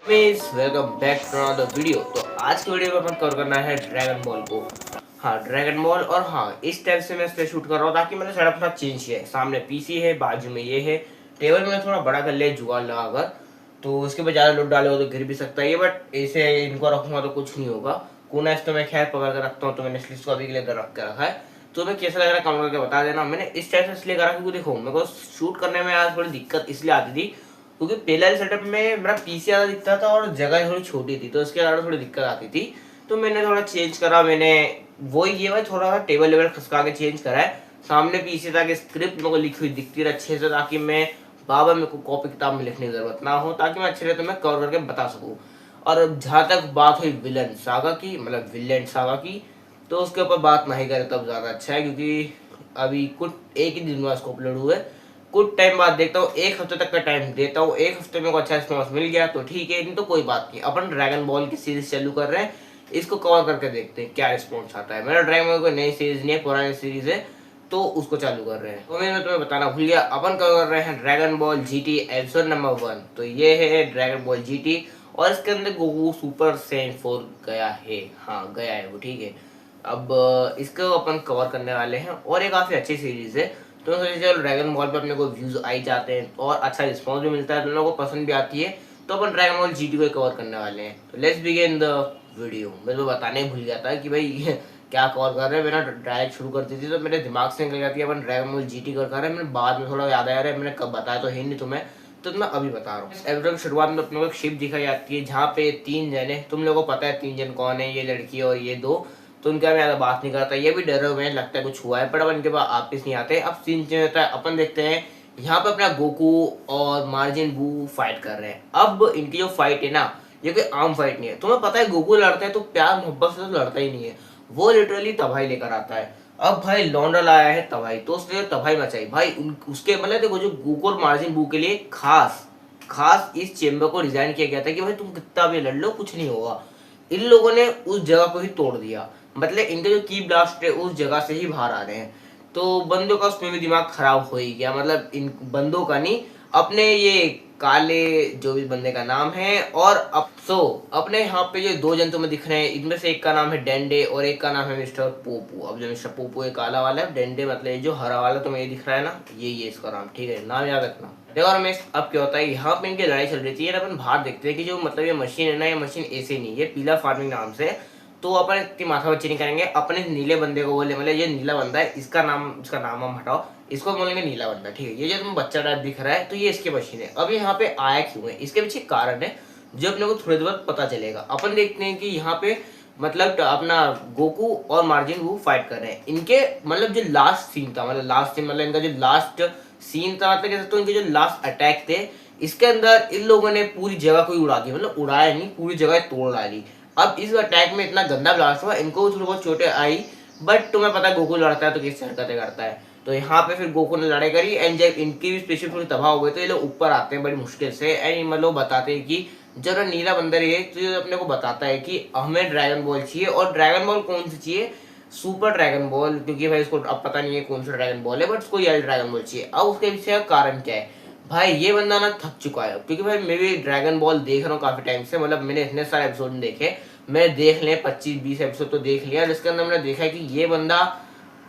Welcome back to another video. तो आज की वीडियो में अपन कवर करना है ड्रैगन बॉल को। हाँ, ड्रैगन बॉल। और हाँ, इस टाइप से मैं इस पे शूट कर रहा हूँ ताकि मैंने सेटअप थोड़ा चेंज किया है। सामने पीसी है, बाजू में ये है, टेबल मैंने थोड़ा बड़ा कर लिया जुगाड़ लगाकर। तो उसके ऊपर ज़्यादा लोड डाले हो तो गिर भी सकता है ये, बट ऐसे इनको रखूंगा तो कुछ नहीं होगा। कूना तो मैं खैर पकड़ कर रखता हूँ, तो मैंने इसलिए इसको अभी के लिए रख के रखा है। तो मैं कैसा लग रहा है कमेंट करके बता देना। मैंने इस टाइप से इसलिए करा क्योंकि देखो मेरे को शूट करने में आज थोड़ी दिक्कत इसलिए आती थी क्योंकि पहले वाले सेटअप में मेरा पीसी ज़्यादा दिखता था और जगह थोड़ी छोटी थी, तो इसके कारण थोड़ी दिक्कत आती थी। तो मैंने थोड़ा चेंज करा। मैंने वही ये भाई थोड़ा सा टेबल लेवल खसका के चेंज करा है। सामने पीसी ताकि स्क्रिप्ट मेरे को लिखी हुई दिखती रहे अच्छे से, ताकि मैं बाबा मेरे को कॉपी किताब में लिखने की जरूरत ना हो, ताकि मैं अच्छे से तुम्हें कवर करके बता सकूँ। और जहाँ तक बात हुई विलन सागा की, मतलब विलेन सागा की, तो उसके ऊपर बात नहीं करे तब ज़्यादा अच्छा है, क्योंकि अभी कुछ एक ही दिन में उसको अपलोड हुए। कुछ टाइम बाद देखता हूँ, एक हफ्ते तक का टाइम देता हूँ। एक हफ्ते में को अच्छा रिस्पॉन्स मिल गया तो ठीक है, नहीं तो कोई बात नहीं। अपन ड्रैगन बॉल की सीरीज चालू कर रहे हैं, इसको कवर करके देखते हैं क्या रिस्पॉन्स आता है। मेरा ड्रैगन बॉल कोई नई सीरीज नहीं है, पुरानी सीरीज है, तो उसको चालू कर रहे हैं। तो मैं तुम्हें बताना भूल गया, अपन कवर कर रहे हैं dragon ball GT episode number 1। तो ये है ड्रैगन बॉल जीटी, और इसके अंदर गोकू सुपर सैयन 4 गया है। हाँ, गया है वो, ठीक है। अब इसको अपन कवर करने वाले हैं, और ये काफ़ी अच्छी सीरीज है। तो सोचे चलो ड्रैगन बॉल पे अपने को व्यूज आई जाते हैं और अच्छा रिस्पॉन्स भी मिलता है, तो लोगों को पसंद भी आती है। तो अपन ड्रैगन बॉल जीटी को कवर करने वाले हैं। तो लेट्स बिगिन द वीडियो। मैं तो बताने ही भूल गया था कि भाई क्या कवर कर रहे हैं। मैंने डायरेक्ट शुरू कर दी थी तो मेरे दिमाग से निकल जाती है अपन ड्रैगन बॉल जीटी कर रहे हैं। मैंने बाद में थोड़ा याद आया रहा है, मैंने कब बताया तो है नहीं तुम्हें, तो मैं अभी बता रहा हूँ। एपिसोड की शुरुआत में अपने को एक शिप दिखाई जाती है जहाँ पे 3 जने, तुम लोगों को पता है 3 जन कौन है, ये लड़की और ये 2। तो उनके मैं ज़्यादा बात नहीं करता, ये भी डरे हुए हैं, लगता है कुछ हुआ है, पर अब इनके पास वापिस नहीं आते। अब सीन चेंज होता है, अपन देखते हैं यहाँ पे अपना गोकू और मार्जिन बू फाइट कर रहे हैं। अब इनकी जो फाइट है ना, ये कोई आम फाइट नहीं है। तुम्हें पता है गोकू लड़ता है तो प्यार मोहब्बत से तो लड़ता ही नहीं है, वो लिटरली तबाही लेकर आता है। अब भाई लौंडा लाया है तबाही, तो उसने तबाही मचाई भाई। उसके मतलब देखो, जो गोकू और मार्जिन बू के लिए खास खास इस चेम्बर को डिजाइन किया गया था कि भाई तुम कितना भी लड़ लो कुछ नहीं होगा। इन लोगों ने उस जगह को ही तोड़ दिया, मतलब इनके जो की ब्लास्ट है उस जगह से ही बाहर आ रहे हैं। तो बंदों का उसमें भी दिमाग खराब हो ही गया, मतलब इन बंदों का नहीं, अपने ये काले जो भी बंदे का नाम है। और अब अपने यहाँ पे जो 2 जंतु में दिख रहे हैं, इनमें से एक का नाम है डेंडे और एक का नाम है मिस्टर पोपू। अब जो मिस्टर पोपू एक काला वाला है, डेंडे मतलब ये जो हरा वाला तुम्हें ये दिख रहा है ना, ये इसका नाम, ठीक है, नाम याद रखना। देखो रमेश, अब क्या होता है, यहाँ पे इनकी लड़ाई चल रही थी। अपन बाहर देखते हैं कि जो मतलब ये मशीन है ना, ये मशीन ऐसे नहीं, ये पीला फार्मिंग नाम से। तो अपन इतनी माथा बच्ची नहीं करेंगे, अपने नीले बंदे को बोले, मतलब ये नीला बंदा है, इसका नाम हम हटाओ, इसको बोलेंगे नीला बंदा, ठीक है। ये जो तुम्हें बच्चा टाइप दिख रहा है, तो ये इसकी मशीन है। अब यहाँ पे आया क्यों है, इसके पीछे कारण है जो अपने को थोड़ी देर बाद पता चलेगा। अपन देखते हैं कि यहाँ पे मतलब अपना गोकू और मार्जिन वो फाइट कर रहे हैं। इनके मतलब जो लास्ट सीन था, मतलब इनका जो लास्ट सीन था, मतलब कहते तो इनके जो लास्ट अटैक थे, इसके अंदर इन लोगों ने पूरी जगह को उड़ा दी, मतलब उड़ाया नहीं, पूरी जगह तोड़ डाली। अब इस अटैक में इतना गंदा ब्लास्ट हुआ, इनको थोड़ी बहुत चोटें आई, बट तुम्हें पता है गोकू लड़ता है तो किस हरकतें करता है। तो यहाँ पे फिर गोकू ने लड़ाई करी, एंड जब इनकी भी स्पेशल थोड़ी तबाह हो गई तो ये लोग ऊपर आते हैं बड़ी मुश्किल से। एंड मतलब बताते हैं कि जब नीला बंदर है तो ये अपने को बताता है कि हमें ड्रैगन बॉल चाहिए। और ड्रैगन बॉल कौन सी चाहिए, सुपर ड्रैगन बॉल, क्योंकि भाई इसको अब पता नहीं है कौन सा ड्रैगन बॉल है, बट उसको येलो ड्रैगन बॉल चाहिए। अब उसके पीछे का कारण क्या है भाई, ये बंदा ना थक चुका है, क्योंकि भाई मैं भी ड्रैगन बॉल देख रहा हूँ काफी टाइम से, मतलब मैंने इतने सारे एपिसोड देखे, मैं देख लिया 25-20 एपिसोड तो देख लिया, जिसके अंदर मैंने देखा कि ये बंदा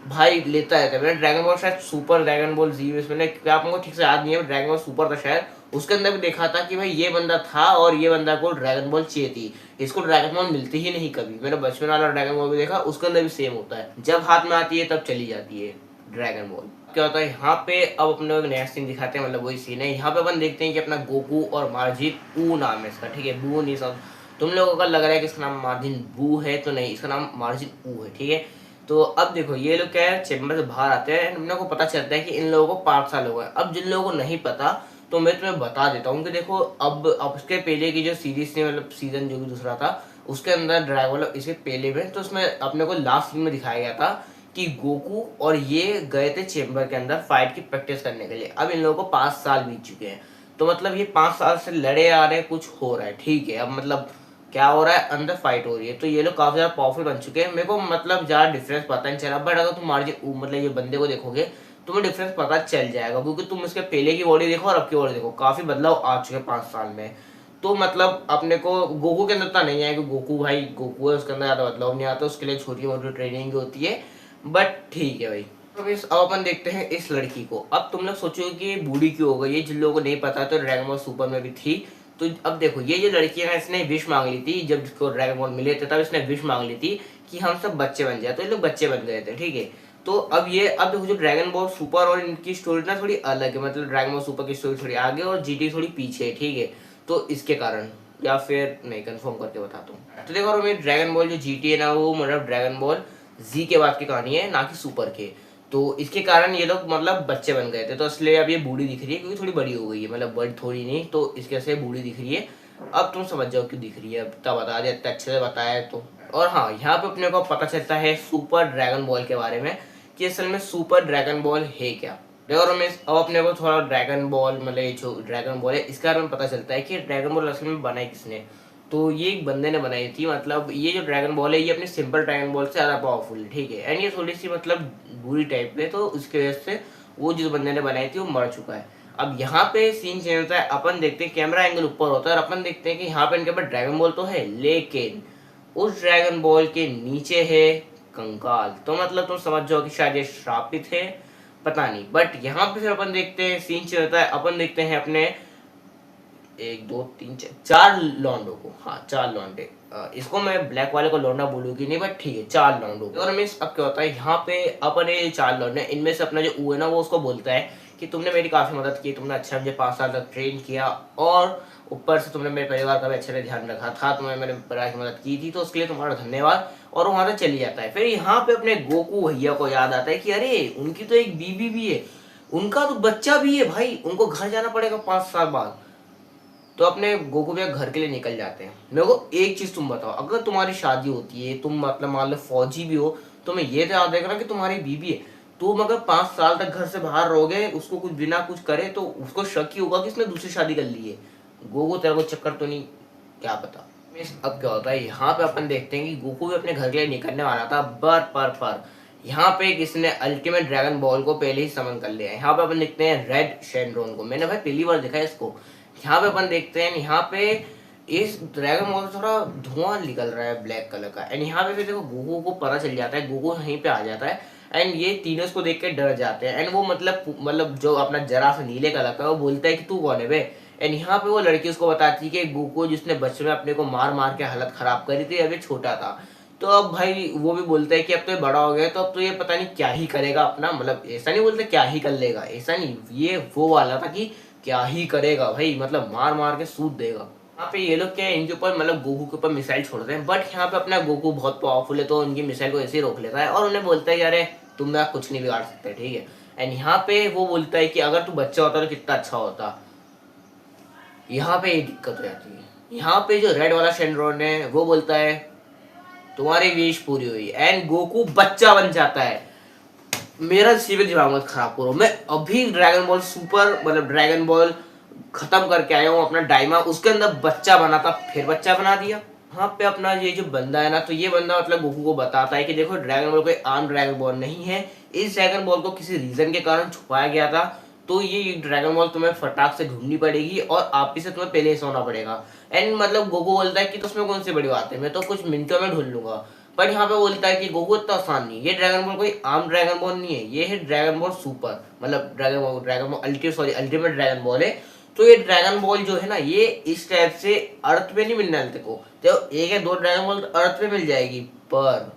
भाई लेता रहता है। मैंने ड्रैगन बॉल शायद सुपर ड्रैगन बॉल जी, मैंने क्या आपको ठीक से याद नहीं है, ड्रैगन बॉल सुपर था शायद, उसके अंदर भी देखा था कि भाई ये बंदा था और ये बंदा को ड्रैगन बॉल चाहिए थी। इसको ड्रैगन बॉल मिलती ही नहीं कभी। मैंने बचपन वाला ड्रैगन बॉल भी देखा, उसके अंदर भी सेम होता है, जब हाथ में आती है तब चली जाती है ड्रैगन बॉल। क्या होता है यहाँ पे, अब अपने एक नया सीन दिखाते हैं, मतलब वही सीन है। यहाँ पे अपन देखते हैं कि अपना गोकू और मार्जिन ऊ नाम है इसका, ठीक है, बू नहीं, सब तुम लोगों का लग रहा है कि इसका नाम मार्जिन बू है, तो नहीं, इसका नाम मार्जिन ऊ है, ठीक है। तो अब देखो ये लोग क्या है, चैम्बर से बाहर आते हैं, हम लोग को पता चलता है कि इन लोगों को 5 साल हो गए। अब जिन लोगों को नहीं पता तो मैं तुम्हें बता देता हूँ कि देखो, अब उसके पहले की जो सीरीज थी, मतलब सीजन जो भी दूसरा था, उसके अंदर ड्रैगन, मतलब इसके पहले में, तो उसमें अपने को लास्ट सीन में दिखाया गया था कि गोकू और ये गए थे चेम्बर के अंदर फाइट की प्रैक्टिस करने के लिए। अब इन लोगों को 5 साल बीत चुके हैं, तो मतलब ये 5 साल से लड़े आ रहे हैं, कुछ हो रहा है, ठीक है। अब मतलब क्या हो रहा है, अंदर फाइट हो रही है, तो ये लोग काफी ज्यादा पावरफुल बन चुके हैं। मेरे को मतलब ज्यादा डिफरेंस पता नहीं चला, बट अगर तुम मार्जिन मतलब ये बंदे को देखोगे तुम्हें डिफरेंस पता चल जाएगा, क्योंकि तुम इसके पहले की बॉडी देखो और अब की बॉडी देखो, काफी बदलाव आ चुके हैं 5 साल में। तो मतलब अपने को गोकू के अंदर तो नहीं है कि गोकू भाई गोकू है, उसके अंदर ज़्यादा बदलाव नहीं आता, उसके लिए छोटी मोटी ट्रेनिंग होती है, बट ठीक है भाई। तो अब अपन देखते हैं इस लड़की को। अब तुम लोग सोचोगे कि ये बूढ़ी क्यों हो गई है, जिन लोगों को नहीं पता तो ड्रैगन बॉल सुपर में भी थी। तो अब देखो ये जो लड़की है ना, इसने विश मांग ली थी जब इसको ड्रैगन बॉल मिले थे, तब इसने विश मांग ली थी कि हम सब बच्चे बन जाए, तो ये लोग बच्चे बन गए थे, ठीक है। तो अब देखो जो ड्रैगन बॉल सुपर और इनकी स्टोरी ना थोड़ी अलग है, मतलब ड्रैगन बॉल सुपर की स्टोरी थोड़ी आगे और जीटी थोड़ी पीछे है, ठीक है। तो इसके कारण, या फिर नहीं कंफर्म करके बताता हूँ। तो देखो और मेरी ड्रैगन बॉल जो जीटी है ना, वो मतलब ड्रैगन बॉल जी के बाद की कहानी है, ना कि सुपर के। तो इसके कारण ये लोग मतलब बच्चे बन गए थे, तो इसलिए अब ये बूढ़ी दिख रही है क्योंकि थोड़ी बड़ी हो गई है, मतलब बड़ी थोड़ी नहीं, तो इसके से बूढ़ी दिख रही है। अब तुम समझ जाओ क्यों दिख रही है, अब तब बता दिया, इतना अच्छे से बताया है तो। और हाँ, यहाँ पे अपने को पता चलता है सुपर ड्रैगन बॉल के बारे में कि असल में सुपर ड्रैगन बॉल है क्या। देखो रमेश, अब अपने को थोड़ा ड्रैगन बॉल मतलब जो ड्रैगन बॉल है इसके बारे में पता चलता है कि ड्रैगन बॉल असल में बनाई किसने। तो ये एक बंदे ने बनाई थी, मतलब ये जो ड्रैगन बॉल है ये अपनी सिंपल ड्रैगन बॉल से ज़्यादा पावरफुल है, ठीक है। एंड ये थोड़ी सी मतलब बुरी टाइप में, तो उसकी वजह से वो जिस बंदे ने बनाई थी वो मर चुका है। अब यहाँ पे सीन चेंज होता है, अपन देखते हैं कैमरा एंगल ऊपर होता है और अपन देखते हैं कि यहाँ पे इनके पास ड्रैगन बॉल तो है, लेकिन उस ड्रैगन बॉल के नीचे है कंकाल। तो मतलब तुम समझ जाओ कि शायद ये श्रापित है, पता नहीं। बट यहाँ पे फिर अपन देखते हैं सीन चेंज होता है, अपन देखते हैं अपने 1 2 3 4 लौंडो को, हाँ 4 लौंडे। इसको मैं ब्लैक वाले को लौंडा बोलूंगी नहीं, बट ठीक है 4 लौंडो। और मीन्स अब क्या होता है यहाँ पे अपने 4 लौंडे, इनमें से अपना जो ऊ है ना, वो उसको बोलता है कि तुमने मेरी काफी मदद की, तुमने अच्छा मुझे 5 साल तक ट्रेन किया और ऊपर से तुमने मेरे परिवार का भी अच्छे से ध्यान रखा था, तुमने मेरे परिवार की मदद की थी, तो उसके लिए तुम्हारा धन्यवाद। और वहां से चली जाता है। फिर यहाँ पे अपने गोकू भैया को याद आता है कि अरे उनकी तो एक बीबी भी है, उनका तो बच्चा भी है भाई, उनको घर जाना पड़ेगा 5 साल बाद। तो अपने गोकू भैया घर के लिए निकल जाते हैं। मेरे को एक चीज तुम बताओ, अगर तुम्हारी शादी होती है, तुम मतलब मान लो फौजी भी हो, तुम्हें ये तो याद रखना कि तुम्हारी बीबी है, तुम अगर 5 साल तक घर से बाहर रहोगे, उसको कुछ बिना कुछ करे तो उसको शक ही होगा कि इसने दूसरी शादी कर ली है। गोकू तेरा कोई चक्कर तो नहीं, क्या पता। अब क्या होता है यहाँ पे अपन देखते हैं कि गोकू भी अपने घर के लिए निकलने वाला था, पर यहाँ पे किसने अल्टीमेट ड्रैगन बॉल को पहले ही समन कर लिया है। यहाँ पे अपन देखते हैं रेड शेनरॉन को, मैंने भाई पहली बार देखा है इसको। यहाँ पे अपन देखते हैं यहाँ पे इस ड्रैगन बॉल से थोड़ा धुआं निकल रहा है ब्लैक कलर का। एंड यहाँ पे फिर देखो गोकू को पता चल जाता है, गोकू यहीं पे आ जाता है एंड ये तीनों इसको देख के डर जाते हैं। एंड वो मतलब जो अपना जरा सा नीले कलर का, वो बोलता है कि तू कौन है बे। एंड यहाँ पे वो लड़की उसको बताती है कि गोकू जिसने बचपन में अपने को मार मार के हालत खराब करी थी, अभी छोटा था। तो अब भाई वो भी बोलता है कि अब तो ये बड़ा हो गया, तो अब तो ये पता नहीं क्या ही करेगा अपना, मतलब ऐसा नहीं बोलते क्या ही कर लेगा, ऐसा नहीं, ये वो वाला था कि क्या ही करेगा भाई, मतलब मार मार के सूद देगा। यहाँ पे ये लोग क्या है, इनके ऊपर मतलब गोकू के ऊपर मिसाइल छोड़ते हैं, बट यहाँ पे अपना गोकू बहुत पावरफुल है, तो उनकी मिसाइल को ऐसे ही रोक लेता है और उन्हें बोलता है कि अरे तुम मेरा कुछ नहीं बिगाड़ सकते, ठीक है। एंड यहाँ पे वो बोलता है कि अगर तू बच्चा होता तो कितना अच्छा होता। यहाँ पे ये दिक्कत हो जाती है। यहाँ पे जो रेड वाला शेनरॉन है वो बोलता है तुम्हारी विश पूरी हुई, एंड गोकू बच्चा बन जाता है। मेरा सिविल दिमाग मत खराब करो, मैं अभी ड्रैगन बॉल सुपर मतलब ड्रैगन बॉल खत्म करके आया हूँ अपना डायमा, उसके अंदर बच्चा बना था, फिर बच्चा बना दिया। यहाँ पे अपना ये जो बंदा है ना, तो ये बंदा मतलब गोकू को बताता है कि देखो ड्रैगन बॉल कोई आम ड्रैगन बॉल नहीं है, इस ड्रैगन बॉल को किसी रीजन के कारण छुपाया गया था, तो ये ड्रैगन बॉल तुम्हें फटाक से ढूंढनी पड़ेगी और आप ही से तुम्हें पहले ही सोना पड़ेगा। एंड मतलब गोकू बोलता है कि तो उसमें कौन सी बड़ी बात है, मैं तो कुछ मिनटों में ढूंढ लूंगा। पर यहाँ पे बोलता है कि गोकू इतना आसान नहीं, ये ड्रैगन बॉल कोई आम ड्रैगन बॉल नहीं है, ये है ड्रैगन बॉल सुपर, मतलब dragon ball ultimate dragon ball है। तो ये ड्रैगन बॉल जो है ना, ये इस टाइप से अर्थ पे नहीं मिलने वाले तेको, तो एक या दो ड्रैगन बॉल अर्थ पे मिल जाएगी, पर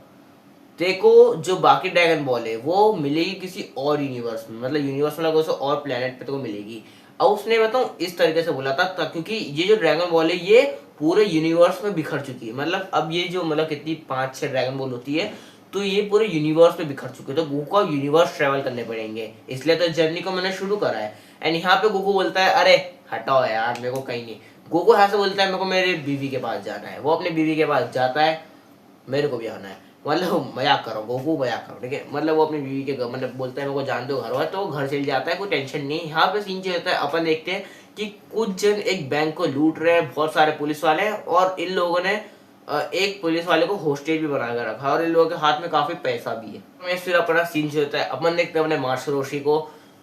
देखो जो बाकी ड्रैगन बॉल है वो मिलेगी किसी और यूनिवर्स में, मतलब यूनिवर्स में लगो और प्लेनेट पे तो मिलेगी। अब उसने बताऊं इस तरीके से बोला था क्योंकि ये जो ड्रैगन बॉल है ये पूरे यूनिवर्स में बिखर चुकी है, मतलब अब ये जो मतलब कितनी 5 6 ड्रैगन बॉल होती है, तो ये पूरे यूनिवर्स में बिखर चुके हैं, तो गोकू को यूनिवर्स ट्रेवल करने पड़ेंगे, इसलिए तो जर्नी को मैंने शुरू करा है। एंड यहाँ पे गोकू बोलता है अरे हटाओ यार मेरे को कहीं नहीं, गोकू यहाँ से बोलता है मेरे को मेरे बीवी के पास जाना है, वो अपनी बीवी के पास जाता है, मेरे को भी आना है, मतलब मजाक करो गोकू मजाक करो, ठीक है, मतलब वो अपनी बीवी के मतलब बोलता है मेरे को जान दो घर वाला, तो घर चल जाता है, कोई टेंशन नहीं। यहाँ पे सीन होता है, अपन देखते हैं कि कुछ जन एक बैंक को लूट रहे हैं, बहुत सारे पुलिस वाले हैं, और इन लोगों ने एक पुलिस वाले को होस्टेज भी बना कर रखा है और इन लोगों के हाथ में काफी पैसा भी है। फिर अपना सीन होता है, अपन देखते हैं अपने मार्शल रोशी को,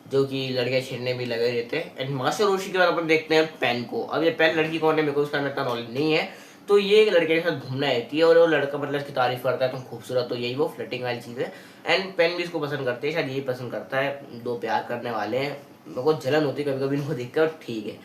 जो कि लड़के छेड़ने भी लगे रहते हैं। एंड मास्टर रोशी के बाद अपन देखते हैं पेन को। अब ये पेन लड़की कौन है मेरे को उसका इतना नॉलेज नहीं है। तो ये एक लड़के के साथ घूमना रहती है और वो लड़का मतलब इसकी तारीफ करता है तुम खूबसूरत हो, यही वो फ्लर्टिंग वाली चीज़ है। एंड पेन भी इसको पसंद करते हैं, शायद यही पसंद करता है, दो प्यार करने वाले हैं। मेरे को जलन होती है कभी कभी इनको देखकर, ठीक है।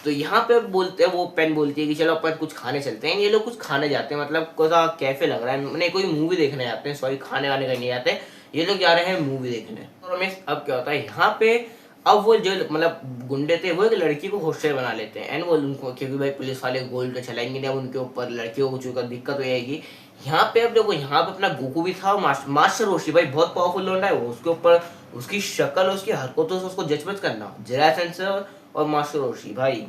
तो यहाँ पे बोलते हैं, वो पेन बोलती है कि चलो अपन कुछ खाने चलते हैं। ये लोग कुछ खाने जाते हैं, मतलब कोई सा कैफे लग रहा है, मैंने कोई मूवी देखने जाते हैं, सॉरी खाने वाने का नहीं जाते, ये लोग जा रहे हैं मूवी देखने। और रमेश अब क्या होता है यहाँ पे, अब वो जो मतलब गुंडे थे वो एक लड़की को हॉस्टेल बना लेते हैं। एंड वो उनको, क्योंकि भाई पुलिस वाले गोल्ड तो चलाएंगे नहीं, अब उनके ऊपर लड़कियों को कुछ दिक्कत हो जाएगी। यहाँ पे अब देखो, यहाँ पे अपना गोकू भी था और मास्टर रोशी भाई बहुत पावरफुल लौंडा है वो, उसके ऊपर उसकी शक्ल और उसकी हरकतों से उसको जज मत करना। जरा सेंसर और मास्टर रोशी भाई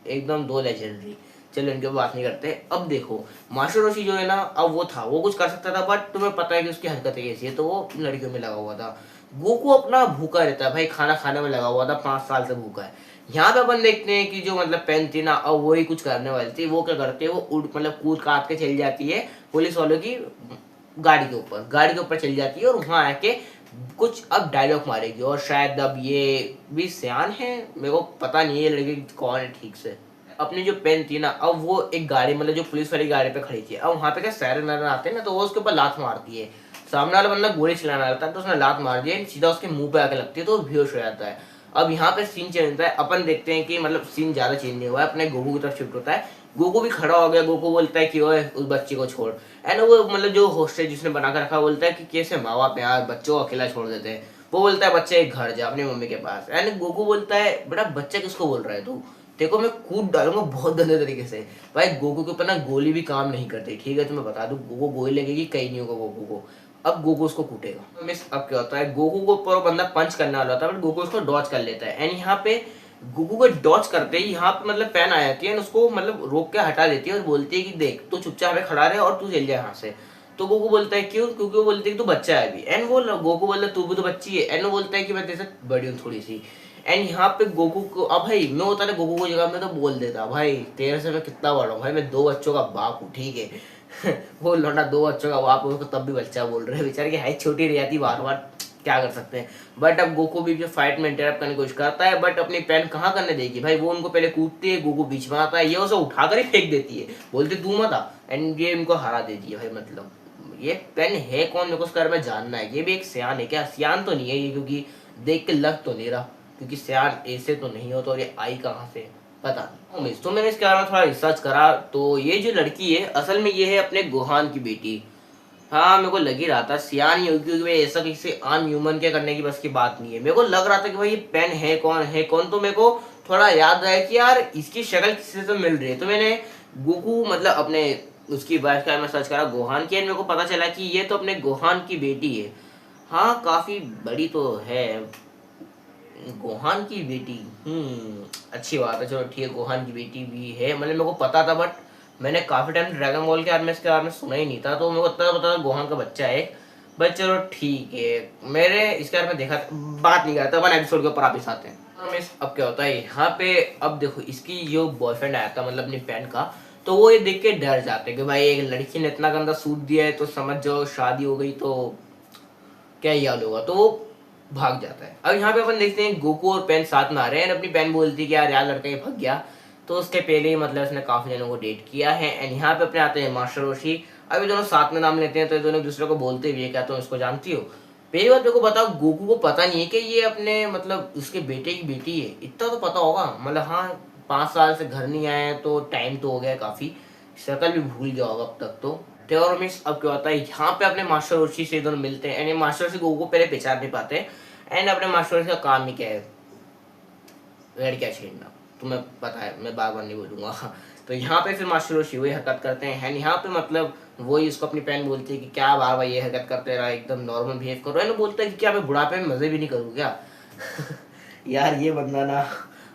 एकदम दो लेजेंडरी। चलो इनके बात नहीं करते। अब देखो मास्टर रोशी जो है ना, अब वो था, वो कुछ कर सकता था, बट तुम्हें पता है कि उसकी हरकतें कैसी है, तो वो लड़कियों में लगा हुआ था। गोकू अपना भूखा रहता है भाई, खाना खाने में लगा हुआ था, 5 साल से भूखा है। यहाँ पे अपन देखते हैं कि जो मतलब पेन थी ना, अब वही कुछ करने वाली थी। वो क्या करते हैं, वो उड़ मतलब कूद काट के चली जाती है पुलिस वालों की गाड़ी के ऊपर चली जाती है और वहां आके कुछ अब डायलॉग मारेगी। और शायद अब ये भी सियान है, मेरे को पता नहीं है लड़की कौन है ठीक से। अपनी जो पेन थी ना, अब वो एक गाड़ी मतलब जो पुलिस वाली गाड़ी पे खड़ी थी, अब वहां पे क्या सायरन वायरन आते हैं ना, तो वो उसके ऊपर लात मारती है। सामने वाला बंदा गोली चलाना रहता है, तो उसने लात मार दिया, सीधा उसके मुंह पे आके लगती है, तो वो बेहोश हो जाता है। अब यहाँ पे सीन चेंज होता है, अपन देखते हैं कि मतलब सीन ज्यादा चेंज नहीं हुआ है, अपने गोकू की तरफ शिफ्ट होता है। गोकू भी खड़ा हो गया, गोकू बोलता है कि ओए उस बच्चे को छोड़। एंड वो मतलब जो हॉस्टेज जिसने बना कर रखा बोलता है कि कैसे माँ बाप यार बच्चों को अकेला छोड़ देते हैं। वो बोलता है बच्चे घर जा अपनी मम्मी के पास। एंड गोकू बोलता है बेटा बच्चा किसको बोल रहा है तू, देखो मैं कूद डालूंगा बहुत गंदे तरीके से। भाई गोकू के ऊपर ना गोली भी काम नहीं करती, ठीक है, तुम्हें बता दूं, गोकू गोली लगेगी कहीं नहीं होगा गोकू को। अब गोकू उसको कूटेगा। मिस अब क्या होता है, गोकू को ऊपर वो बंदा पंच करने वाला होता है, बट गोकू उसको डॉच कर लेता है। एंड यहाँ पे गोकू को डॉच करते ही यहाँ पे मतलब पेन आ जाती है, उसको मतलब रोक के हटा देती है और बोलती है कि देख तू चुपचाप खड़ा रहे और तू चल जाए यहाँ से। तो गोकू बोलता है क्यों, क्योंकि वो बोलती है कि तू बच्चा है अभी। एंड वो गोकू बोलता है तू भी तो बच्ची है। एंड वो बोलता है कि मैं तेरे से बड़ी हूँ थोड़ी सी। एंड यहाँ पे गोकू को, अब भाई मैं होता ना गोकू को जगह में तो बोल देता भाई तेरे से मैं कितना बड़ा हूँ भाई, मैं 2 बच्चों का बाप हूँ, ठीक है। वो लौंडा 2 बच्चों का बाप उसको तब भी बच्चा बोल रहे हैं, बेचारे की हाइट छोटी रह जाती बार बार, क्या कर सकते हैं। बट अब गोकू भी जो फाइट में इंटरप्ट करने की कोशिश करता है, बट अपनी पेन कहाँ करने देगी भाई, वो उनको पहले कूदती है, गोकू बीच में आता है, ये उसे उठाकर ही फेंक देती है, बोलती तू मत आ। एंड ये इनको हरा देती है भाई। मतलब ये पेन है कौन मेरे को उसके बारे में जानना है, ये भी एक सियान है क्या, सियान तो नहीं है ये, क्योंकि देख के लग तो नहीं रहा, क्योंकि सियान ऐसे तो नहीं हो, तो ये आई कहाँ से पता नहीं। तो मैंने इसके बारे में थोड़ा रिसर्च करा, तो ये जो लड़की है असल में ये है अपने गोहान की बेटी। हाँ मेरे को लग ही रहा था सियान ही होगी, क्योंकि भाई ऐसा किसी आम ह्यूमन के करने की बस की बात नहीं है। मेरे को लग रहा था कि भाई ये पेन है कौन है कौन, तो मेरे को थोड़ा याद आया कि यार इसकी शक्ल किसी से तो मिल रही है। तो मैंने गोकू मतलब अपने उसकी वाइफ का मैं सर्च करा गोहान की, मेरे को पता चला कि ये तो अपने गोहान की बेटी है। हाँ काफी बड़ी तो है, गोहान की बेटी, अच्छी बात है, चलो ठीक है, गोहान की बेटी भी है, मतलब मेरे को पता था, बट मैंने काफी टाइम ड्रैगन बॉल के बारे में इसके बारे में सुना ही नहीं था, तो मेरे को इतना पता था गोहान का बच्चा है। बट चलो ठीक है, मेरे इसके बारे में देखा बात नहीं करता, अपन एपिसोड के ऊपर वापिस आते हैं। अब क्या होता है यहाँ पे, अब देखो इसकी जो बॉयफ्रेंड आया था मतलब अपनी फ्रेंड का, तो वो ये देख के डर जाते हैं कि भाई एक लड़की ने इतना गंदा सूट दिया है, तो समझ जाओ शादी हो गई तो क्या ही हाल होगा, तो वो भाग जाता है। अब यहाँ पे अपन देखते हैं गोकू और पेन साथ में आ रहे हैं, अपनी पेन बोलती है कि यार यार लड़का ये भाग गया, तो उसके पहले ही मतलब उसने काफी जनों को डेट किया है। एंड यहाँ पे अपने आते हैं मास्टर रोशी। अब ये दोनों साथ में नाम लेते हैं, तो ये दोनों एक दूसरे को बोलते भी है क्या तुम इसको जानती हो। पहली बात मेरे को बताओ, गोकू को पता नहीं है कि ये अपने मतलब उसके बेटे की बेटी है, इतना तो पता होगा, मतलब हाँ 5 साल से घर नहीं आया है तो टाइम तो हो गया काफी, शक्ल भी भूल गया होगा अब तक तो। और मिस अब क्या होता है यहाँ पे अपने मास्टर रोशी से दोनों मिलते हैं। एंड मास्टर रोशी गोकू को पहले पहचान नहीं पाते। एंड अपने मास्टर रोशी का काम ही क्या है, लड़कियां छेड़ना, तुम्हें पता है मैं बार बार नहीं बोलूंगा। तो यहाँ पे फिर मास्टर रोशी वही हरकत करते हैं। एंड यहाँ पे मतलब वही उसको अपनी बहन बोलती है कि क्या बार बार ये हरकत करते रहा, एकदम नॉर्मल बिहेव करो। एंड बोलता है कि क्या मैं बुढ़ापे में मजे भी नहीं करूँ क्या। यार ये बंदा ना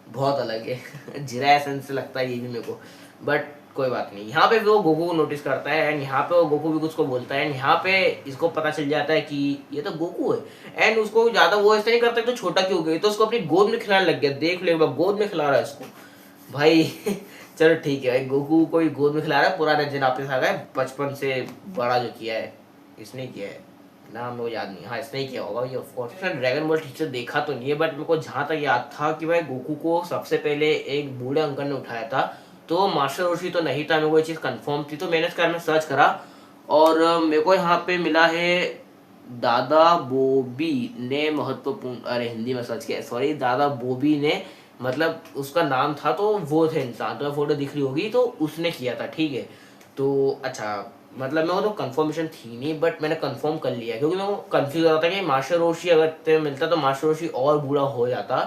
बहुत अलग है, जिरा सेंस से लगता है ये भी मेरे को, बट कोई बात नहीं। यहाँ पे वो गोकू को नोटिस करता है, एंड यहाँ पे वो गोकू भी कुछ को बोलता है, एंड यहाँ पे इसको पता चल जाता है कि ये तो गोकू है। एंड उसको ज्यादा वो ऐसा नहीं करता कि तो छोटा क्यों गया, तो उसको अपनी गोद में खिलाने लग गया, देख ले गोद में खिला रहा है इसको भाई। चलो ठीक है भाई, गोकू को ही गोद में खिला रहा है, पुराने दिन वापस आ गए, बचपन से बड़ा जो किया है इसने किया है, नाम मेरे को याद नहीं, हाँ इसने ही किया होगा ये ऑफ कोर्स। मैंने ड्रैगन बॉल ठीक से देखा तो नहीं है, बट मेरे को जहाँ तक याद था कि भाई गोकू को सबसे पहले एक बूढ़े अंकल ने उठाया था, तो मास्टर रोशी तो नहीं था, मेरे को ये चीज़ कंफर्म थी। तो मैंने इसके बारे में सर्च करा और मेरे को यहाँ पे मिला है दादा बोबी ने महत्वपूर्ण, अरे हिंदी में सर्च किया सॉरी, दादा बोबी ने मतलब उसका नाम था, तो वो थे इंसान, तो फोटो दिख रही होगी, तो उसने किया था, ठीक है। तो अच्छा मतलब मेरे को तो कंफर्मेशन थी नहीं, बट मैंने कंफर्म कर लिया क्योंकि मेरे को कंफ्यूज हो रहा था कि मास्टर रोशी अगर तेरे मिलता तो मास्टर रोशी और बूढ़ा हो जाता,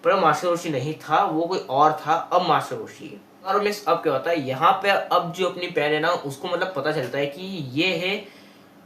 पर मास्टर रोशी नहीं था, वो कोई और था, अब मास्टर रोशी है। और मिस अब क्या होता है यहाँ पे, अब जो अपनी पैन है ना उसको मतलब पता चलता है कि ये है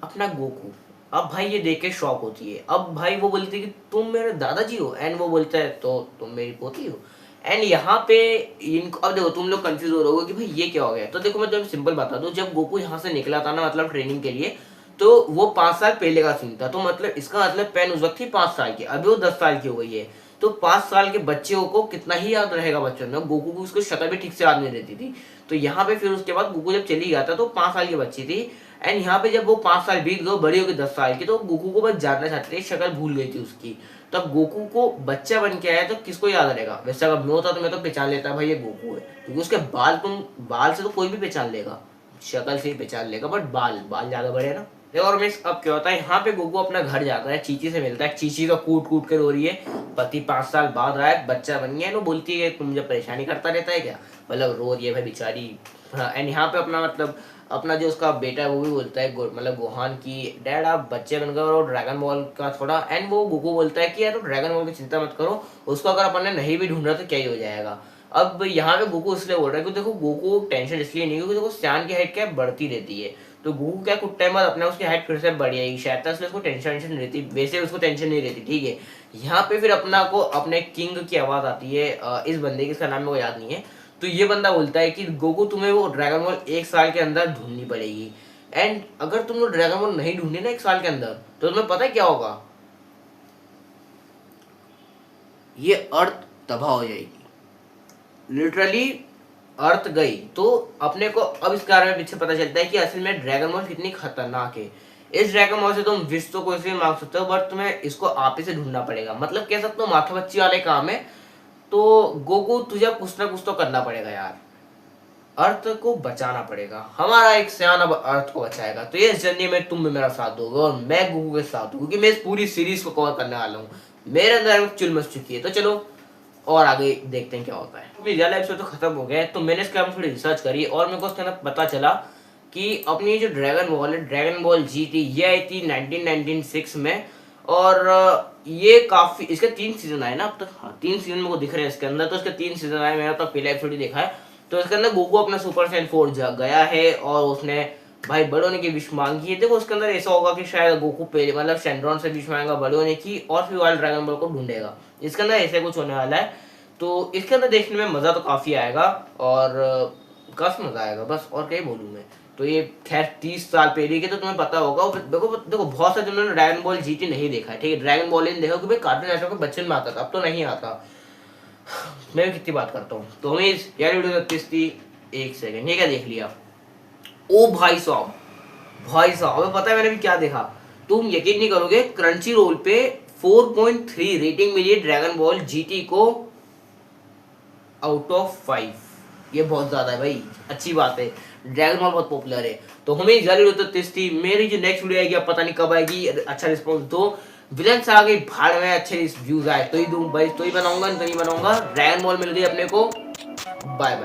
अपना गोकू। अब भाई ये देख के शॉक होती है, अब भाई वो बोलती है कि तुम मेरे दादाजी हो, एंड वो बोलता है तो तुम मेरी पोती हो। एंड यहाँ पे इनको, अब देखो तुम लोग कंफ्यूज हो रहे हो कि भाई ये क्या हो गया, तो देखो मैं तुम्हें सिंपल बता दूं, जब गोकू यहाँ से निकला था ना मतलब ट्रेनिंग के लिए, तो वो 5 साल पहले का सीन था, तो मतलब इसका मतलब पेन उस वक्त थी 5 साल की, अभी वो 10 साल की हो गई है। तो 5 साल के बच्चे को कितना ही याद रहेगा बच्चों में, गोकू को उसको शक्ल भी ठीक से याद नहीं रहती थी। तो यहाँ पे फिर उसके बाद गोकू जब चली गया था तो 5 साल की बच्ची थी, एंड यहाँ पे जब वो 5 साल बीत गए, बड़ी हो गई 10 साल की, तो गोकू को बस जानना चाहते थे, शक्ल भूल गई थी उसकी। तब गोकू को बच्चा बन के आया तो किसको याद रहेगा, वैसे अगर मैं होता तो मैं तो पहचान लेता भाई ये गोकू है, क्योंकि उसके बाल, तुम बाल से तो कोई भी पहचान लेगा, शक्ल से ही पहचान लेगा, बट बाल बाल ज्यादा बड़े हैं ना। देखो और मिस अब क्या होता है यहाँ पे गोकू अपना घर जाता है, चीची से मिलता है, चीची तो कूट कूट कर रो रही है, पति 5 साल बाद रहा है, बच्चा बन गया है, वो बोलती है तुम मुझे परेशानी करता रहता है क्या, मतलब रो रही है भाई बेचारी। हाँ, एंड यहाँ पे अपना मतलब अपना जो उसका बेटा है वो भी बोलता है मतलब गोहान की डैड आप बच्चे बनकर और ड्रैगन बॉल का थोड़ा, एंड वो गोकू बोलता है कि यार ड्रैगन बॉल की चिंता मत करो, उसको अगर अपन ने नहीं भी ढूंढा तो क्या ही हो जाएगा। अब यहाँ पे गोकू इसलिए बोल रहा है क्योंकि देखो गोकू टेंशन इसलिए नहीं, क्योंकि देखो सियान की हाइट क्या बढ़ती रहती है, तो गोकू क्या कुछ टाइम बाद अपने उसकी हाइट फिर से बढ़ जाएगी शायद, तो इसलिए उसको टेंशन नहीं रहती, वैसे उसको टेंशन नहीं रहती, ठीक है। यहाँ पे फिर अपना को अपने किंग की आवाज आती है, इस बंदे की, इसका नाम मेरे को याद नहीं है, तो ये बंदा बोलता है कि गोकू तुम्हें वो ड्रैगन बॉल 1 साल के अंदर ढूंढनी पड़ेगी, एंड अगर तुम लोग ड्रैगन बॉल नहीं ढूंढी ना 1 साल के अंदर, तो तुम्हें पता है क्या होगा, ये अर्थ तबाह हो जाएगी, लिटरली अर्थ गई। तो अपने को अब इस कारण में पीछे पता चलता है कि असल में ड्रैगन बॉल कितनी खतरनाक है। इस ड्रैगन बॉल से तुम विश तो कोई से भी मांग सकते हो, बट तुम्हें इसको आप ही से ढूंढना पड़ेगा, मतलब कह सकते हो माथा बच्ची वाले काम है। तो गोकू तुझे कुछ ना कुछ तो करना पड़ेगा यार, अर्थ को बचाना पड़ेगा, हमारा एक सियान अब अर्थ को बचाएगा, तो ये जर्नी में तुम भी मेरा साथ दोगे और मैं गोकू के साथ हूँ, क्योंकि मैं इस पूरी सीरीज को कवर करने वाला हूँ, मेरे अंदर चुल मच चुकी है। तो चलो और आगे देखते हैं क्या होता है। अभी रियल एपिसोड तो खत्म हो गया है, तो मैंने इसके बारे में थोड़ी रिसर्च करी और मेरे को उसके अंदर पता चला कि अपनी जो ड्रैगन बॉल है, ड्रैगन बॉल जी थी, ये आई थी 1996 में, और ये काफी, इसके 3 सीजन आए ना अब तक, हाँ 3 सीजन मेरे को दिख रहे हैं इसके अंदर, तो इसके 3 सीजन आए, मैंने तो पहला एपिसोड ही देखा है। तो इसके अंदर गोकू अपना सुपर सैयन 4 गया है और उसने भाई बड़े होने की विश मांगी है। देखो उसके अंदर ऐसा होगा कि शायद गोकू पहले मतलब शेनरॉन से विश मांगेगा बड़े होने की, और फिर वाइल्ड ड्रैगन बॉल को ढूंढेगा, इसके अंदर ऐसे कुछ होने वाला है। तो इसके अंदर देखने में मज़ा तो काफ़ी आएगा और काफ़ी मज़ा आएगा, बस और क्या ही बोलूँ मैं। तो ये खैर 30 साल पहले के, तो तुम्हें पता होगा। देखो देखो बहुत सारे जिन्होंने ड्रैगन बॉल जीटी नहीं देखा है, ठीक है, ड्रैगन बॉल नहीं देखा, क्योंकि कार्टून नेटवर्क के बच्चन में आता था, अब तो नहीं आता। मैं भी कितनी बात करता हूँ। तो हमें यार वीडियो 36 थी, 1 सेकंड, ये क्या देख लिया, ओ भाई साहब, भाई साहब हमें पता है मैंने भी क्या देखा, तुम यकीन नहीं करोगे, क्रंची रोल पे 4.3 रेटिंग मिली है ड्रैगन बॉल जीटी को आउट ऑफ 5। ये बहुत ज्यादा है भाई, अच्छी बात है, ड्रैगन बॉल बहुत पॉपुलर है। तो हमें जारी थी, मेरी जो नेक्स्ट वीडियो आएगी अब पता नहीं कब आएगी, अच्छा रिस्पॉन्स दो। विलन से आ गई भाड़ में, अच्छे व्यूज आए तो ही दूं भाई, तो ही बनाऊंगा, नहीं तो नहीं बनाऊंगा। ड्रैगन बॉल मिल गई अपने को, बाय बाय।